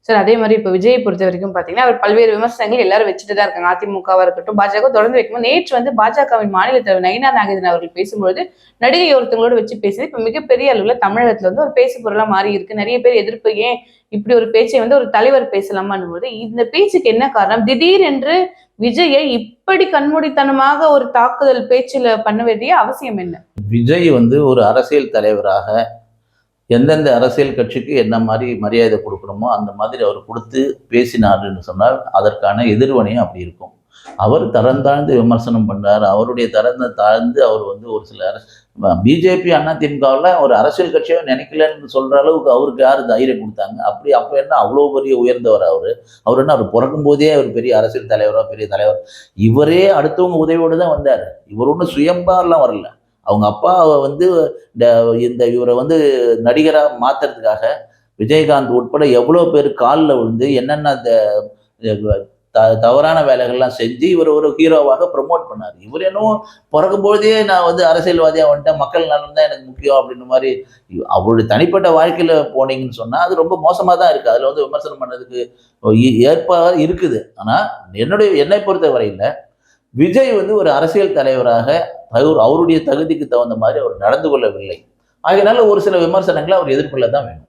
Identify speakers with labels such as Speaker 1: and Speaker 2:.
Speaker 1: Sir அதே மாதிரி இப்போ விஜயை பொறுத்த வரைக்கும் பார்த்தீங்கன்னா, அவர் பல்வேறு விமர்சனங்கள் எல்லாரும் வச்சுட்டு தான் இருக்காங்க. அதிமுகவா இருக்கட்டும், பாஜக தொடர்ந்து வைக்கும்போது, நேற்று வந்து பாஜகவின் மாநில தலைவர் நயினார் நாகேந்திரன் அவர்கள் பேசும்பொழுது, நடிகை ஒருத்தவங்களோட வச்சு பேசியது இப்ப மிகப்பெரிய அளவுல தமிழகத்துல வந்து ஒரு பேசு பொருளா மாறி இருக்கு. நிறைய பேர் எதிர்ப்பு ஏன் இப்படி ஒரு பேச்சை வந்து ஒரு தலைவர் பேசலாமான்னும் போது, இந்த பேச்சுக்கு என்ன காரணம்? திடீரென்று விஜயை இப்படி கண்மூடித்தனமாக ஒரு தாக்குதல் பேச்சுல பண்ண வேண்டிய அவசியம் என்ன?
Speaker 2: விஜய் வந்து ஒரு அரசியல் தலைவராக எந்தெந்த அரசியல் கட்சிக்கு என்ன மாதிரி மரியாதை கொடுக்கணுமோ அந்த மாதிரி அவர் கொடுத்து பேசினார்னு சொன்னால் அதற்கான எதிர்வினையும் அப்படி இருக்கும். அவர் தரம் தாழ்ந்து விமர்சனம் பண்ணார். அவருடைய தரத்தை தாழ்ந்து அவர் வந்து ஒரு சில பிஜேபி அதிமுகவில் ஒரு அரசியல் கட்சியோ நினைக்கலன்னு சொல்ற அளவுக்கு அவருக்கு யார் தைரியம் கொடுத்தாங்க? அப்படி அப்போ என்ன அவ்வளோ பெரிய உயர்ந்தவர் அவர்? அவர் என்ன அவர் பிறக்கும் போதே அவர் பெரிய அரசியல் தலைவரோ பெரிய தலைவர்? இவரே அடுத்தவங்க உதவியோடு தான் வந்தார். இவர் ஒன்றும் சுயம்பாலாம் வரல. அவங்க அப்பா வந்து இந்த இவரை வந்து நடிகரா மாத்துறதுக்காக விஜயகாந்த் உட்பட எவ்வளோ பேர் காலில் விழுந்து என்னென்ன தவறான வேலைகள்லாம் செஞ்சு இவர் ஒரு ஹீரோவாக ப்ரமோட் பண்ணார். இவர் என்னவோ பிறக்கும்போதே நான் வந்து அரசியல்வாதியா வந்துட்டேன், மக்கள் நலன் தான் எனக்கு முக்கியம் அப்படின்னு மாதிரி அவருடைய தனிப்பட்ட வாழ்க்கையில போனீங்கன்னு சொன்னா அது ரொம்ப மோசமா தான் இருக்கு. அதுல வந்து விமர்சனம் பண்ணதுக்கு ஏற்பாக இருக்குது. ஆனா என்னை பொறுத்த வரையில விஜய் வந்து ஒரு அரசியல் தலைவராக அவருடைய தகுதிக்கு தகுந்த மாதிரி அவர் நடந்து கொள்ளவில்லை. ஆகையினால ஒரு சில விமர்சனங்களை அவர் எதிர்கொள்ள தான் வேணும்.